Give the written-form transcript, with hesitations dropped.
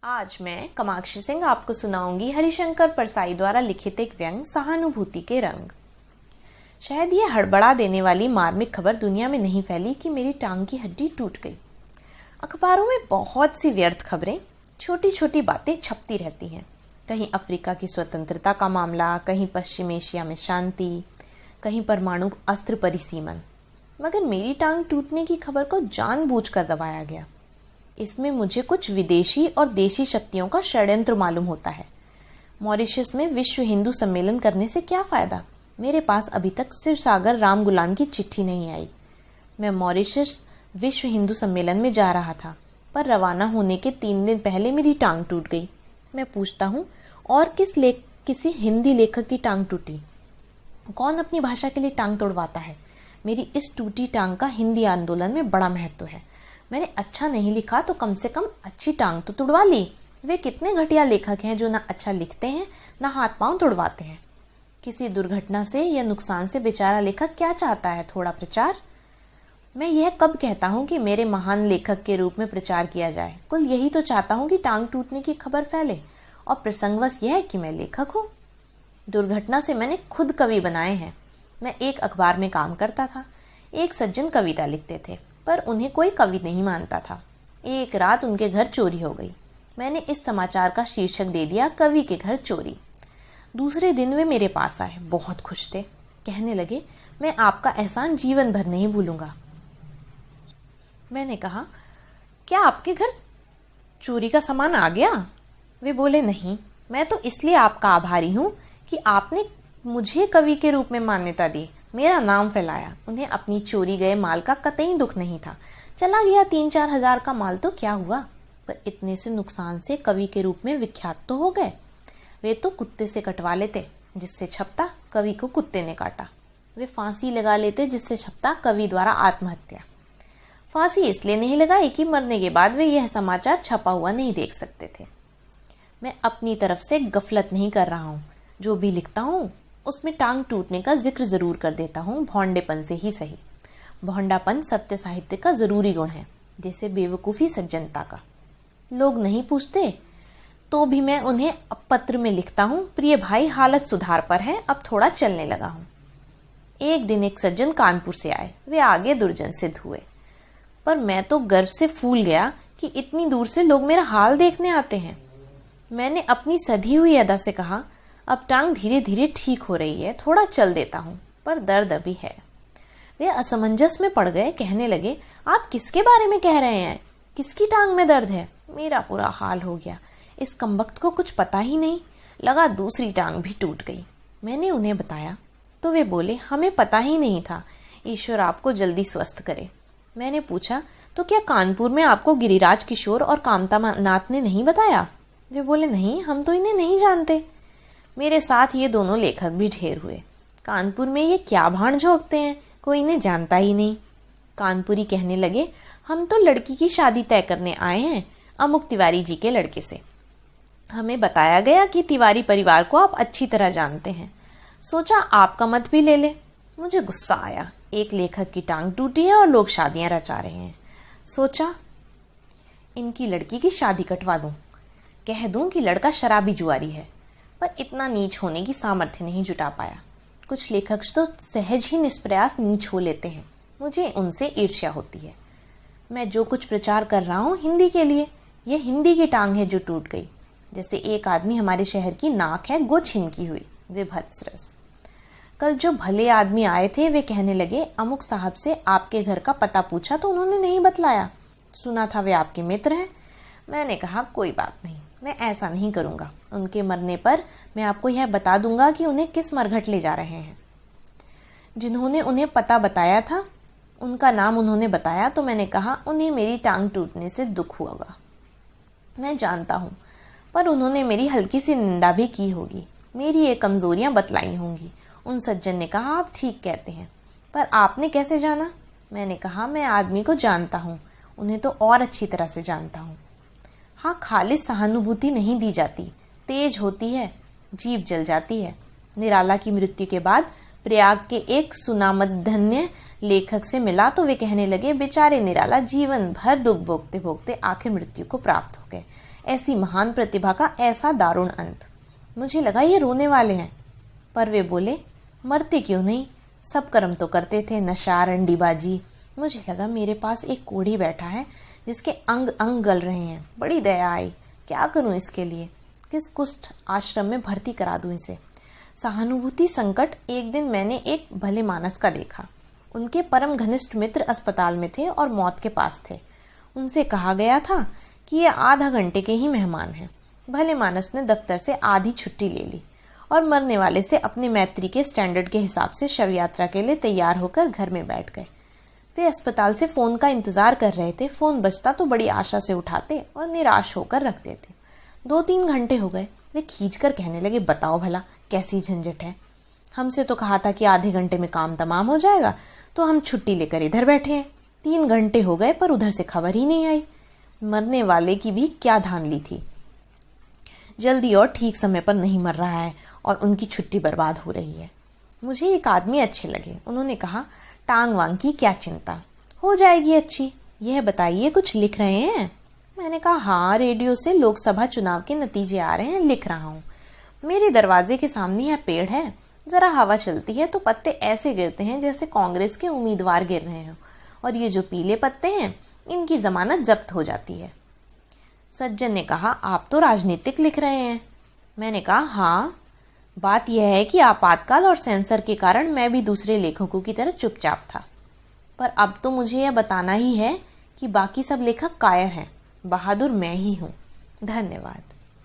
आज मैं कामाक्षी सिंह आपको सुनाऊंगी हरिशंकर परसाई द्वारा लिखित एक व्यंग सहानुभूति के रंग। शायद ये हड़बड़ा देने वाली मार्मिक खबर दुनिया में नहीं फैली कि मेरी टांग की हड्डी टूट गई। अखबारों में बहुत सी व्यर्थ खबरें, छोटी छोटी बातें छपती रहती हैं। कहीं अफ्रीका की स्वतंत्रता का मामला, कहीं पश्चिम एशिया में शांति, कहीं परमाणु अस्त्र परिसीमन। मगर मेरी टांग टूटने की खबर को जानबूझकर दबाया गया। इसमें मुझे कुछ विदेशी और देशी शक्तियों का षड्यंत्र मालूम होता है। मॉरिशस में विश्व हिंदू सम्मेलन करने से क्या फायदा? मेरे पास अभी तक शिव सागर राम गुलाम की चिट्ठी नहीं आई। मैं मॉरिशस विश्व हिंदू सम्मेलन में जा रहा था, पर रवाना होने के 3 दिन पहले मेरी टांग टूट गई। मैं पूछता हूँ, और किसी हिंदी लेखक की टांग टूटी? कौन अपनी भाषा के लिए टांग तोड़वाता है? मेरी इस टूटी टांग का हिंदी आंदोलन में बड़ा महत्व है। मैंने अच्छा नहीं लिखा तो कम से कम अच्छी टांग तो तुड़वा ली। वे कितने घटिया लेखक हैं जो ना अच्छा लिखते हैं ना हाथ पांव तुड़वाते हैं। किसी दुर्घटना से या नुकसान से बेचारा लेखक क्या चाहता है? थोड़ा प्रचार। मैं यह कब कहता हूँ कि मेरे महान लेखक के रूप में प्रचार किया जाए? कुल यही तो चाहता हूँ कि टांग टूटने की खबर फैले, और प्रसंगवश यह है कि मैं लेखक हूँ। दुर्घटना से मैंने खुद कवि बनाए हैं। मैं एक अखबार में काम करता था। एक सज्जन कविता लिखते थे, पर उन्हें कोई कवि नहीं मानता था। एक रात उनके घर चोरी हो गई। मैंने इस समाचार का शीर्षक दे दिया, कवि के घर चोरी। दूसरे दिन वे मेरे पास आए, बहुत खुश थे। कहने लगे, मैं आपका एहसान जीवन भर नहीं भूलूंगा। मैंने कहा, क्या आपके घर चोरी का सामान आ गया? वे बोले, नहीं, मैं तो इसलिए आपका आभारी हूं कि आपने मुझे कवि के रूप में मान्यता दी, मेरा नाम फैलाया। उन्हें अपनी चोरी गए माल का कतई दुख नहीं था। चला गया 3-4 हजार का माल तो क्या हुआ, पर इतने से नुकसान से कवि के रूप में विख्यात तो हो गए। वे तो कुत्ते से कटवा लेते, जिससे छपता कवि को कुत्ते ने काटा। वे फांसी लगा लेते, जिससे छपता कवि द्वारा आत्महत्या। फांसी इसलिए नहीं लगाई कि मरने के बाद वे यह समाचार छपा हुआ नहीं देख सकते थे। मैं अपनी तरफ से गफलत नहीं कर रहा हूँ। जो भी लिखता हूँ उसमें टांग टूटने का जिक्र जरूर कर देता हूँ, भौंडेपन से ही सही। भौंडापन सत्य साहित्य का जरूरी गुण है, जैसे बेवकूफी सज्जनता का। लोग नहीं पूछते तो भी मैं उन्हें पत्र में लिखता हूँ, प्रिय भाई, हालत सुधार पर है, अब थोड़ा चलने लगा हूँ। एक दिन एक सज्जन कानपुर से आए। वे आगे दुर्जन सिद्ध हुए, पर मैं तो गर्व से फूल गया कि इतनी दूर से लोग मेरा हाल देखने आते हैं। मैंने अपनी सधी हुई अदा से कहा, अब टांग धीरे धीरे ठीक हो रही है, थोड़ा चल देता हूँ, पर दर्द अभी है। वे असमंजस में पड़ गए। कहने लगे, आप किसके बारे में कह रहे हैं? किसकी टांग में दर्द है? मेरा बुरा हाल हो गया। इस कमबख्त को कुछ पता ही नहीं, लगा दूसरी टांग भी टूट गई। मैंने उन्हें बताया तो वे बोले, हमें पता ही नहीं था, ईश्वर आपको जल्दी स्वस्थ करे। मैंने पूछा, तो क्या कानपुर में आपको गिरिराज किशोर और कामता नाथ ने नहीं बताया? वे बोले, नहीं, हम तो इन्हें नहीं जानते। मेरे साथ ये दोनों लेखक भी ढेर हुए। कानपुर में ये क्या भाण झोंकते हैं, कोई इन्हें जानता ही नहीं। कानपुरी कहने लगे, हम तो लड़की की शादी तय करने आए हैं, अमुक तिवारी जी के लड़के से। हमें बताया गया कि तिवारी परिवार को आप अच्छी तरह जानते हैं, सोचा आपका मत भी ले ले। मुझे गुस्सा आया। एक लेखक की टांग टूटी है और लोग शादियां रचा रहे हैं। सोचा, इनकी लड़की की शादी कटवा दूं, कह दूं कि लड़का शराबी जुआरी है, पर इतना नीच होने की सामर्थ्य नहीं जुटा पाया। कुछ लेखक तो सहज ही निष्प्रयास नीच हो लेते हैं, मुझे उनसे ईर्ष्या होती है। मैं जो कुछ प्रचार कर रहा हूँ हिंदी के लिए, यह हिंदी की टांग है जो टूट गई। जैसे एक आदमी हमारे शहर की नाक है गो छिनकी हुई, विभत्स रस। कल जो भले आदमी आए थे वे कहने लगे, अमुक साहब से आपके घर का पता पूछा तो उन्होंने नहीं बतलाया, सुना था वे आपके मित्र हैं। मैंने कहा, कोई बात नहीं, मैं ऐसा नहीं करूंगा। उनके मरने पर मैं आपको यह बता दूंगा कि उन्हें किस मरघट ले जा रहे हैं। जिन्होंने उन्हें पता बताया था उनका नाम उन्होंने बताया, तो मैंने कहा, उन्हें मेरी टांग टूटने से दुख होगा, मैं जानता हूं, पर उन्होंने मेरी हल्की सी निंदा भी की होगी, मेरी ये कमजोरियां बतलाई होंगी। उन सज्जन ने कहा, आप ठीक कहते हैं, पर आपने कैसे जाना? मैंने कहा, मैं आदमी को जानता हूं, उन्हें तो और अच्छी तरह से जानता हूं। हाँ, खालिस सहानुभूति नहीं दी जाती, तेज होती है, जीभ जल जाती है। निराला की मृत्यु के बाद प्रयाग के एक सुनामधन्य लेखक से मिला तो वे कहने लगे, बेचारे निराला जीवन भर दुख भोगते भोगते आखिर मृत्यु को प्राप्त हो गए। ऐसी महान प्रतिभा का ऐसा दारुण अंत। मुझे लगा ये रोने वाले हैं, पर वे बोले, मरते क्यों नहीं, सब कर्म तो करते थे, नशा, रंडीबाजी। मुझे लगा मेरे पास एक कोढ़ी बैठा है जिसके अंग अंग गल रहे हैं। बड़ी दया आई। क्या करूं इसके लिए, किस कुष्ठ आश्रम में भर्ती करा दूं इसे। सहानुभूति संकट एक दिन मैंने एक भले मानस का देखा। उनके परम घनिष्ठ मित्र अस्पताल में थे और मौत के पास थे। उनसे कहा गया था कि ये आधा घंटे के ही मेहमान हैं। भले मानस ने दफ्तर से आधी छुट्टी ले ली और मरने वाले से अपने मैत्री के स्टैंडर्ड के हिसाब से शव यात्रा के लिए तैयार होकर घर में बैठ गए। वे अस्पताल से फोन का इंतजार कर रहे थे। फोन बजता तो बड़ी आशा से उठाते और निराश होकर रख देते। 2-3 घंटे हो गए। वे खींचकर कहने लगे, बताओ भला कैसी झंझट है। हमसे तो कहा था कि आधे घंटे में काम तमाम हो जाएगा, तो हम छुट्टी लेकर इधर बैठे हैं। 3 घंटे हो गए पर उधर से खबर ही नहीं आई। मरने वाले की भी क्या धांधली थी। जल्दी और ठीक समय पर नहीं मर रहा है और उनकी छुट्टी बर्बाद हो रही है। मुझे एक आदमी अच्छे लगे। उन्होंने कहा, टांग वांग की क्या चिंता, हो जाएगी अच्छी। यह बताइए कुछ लिख रहे हैं। मैंने कहा, हाँ, रेडियो से लोकसभा चुनाव के नतीजे आ रहे हैं, लिख रहा हूँ। मेरे दरवाजे के सामने यह पेड़ है, जरा हवा चलती है तो पत्ते ऐसे गिरते हैं जैसे कांग्रेस के उम्मीदवार गिर रहे हैं, और ये जो पीले पत्ते हैं इनकी जमानत जब्त हो जाती है। सज्जन ने कहा, आप तो राजनीतिक लिख रहे हैं। मैंने कहा, हाँ, बात यह है कि आपातकाल और सेंसर के कारण मैं भी दूसरे लेखकों की तरह चुपचाप था, पर अब तो मुझे यह बताना ही है कि बाकी सब लेखक कायर हैं, बहादुर मैं ही हूँ। धन्यवाद।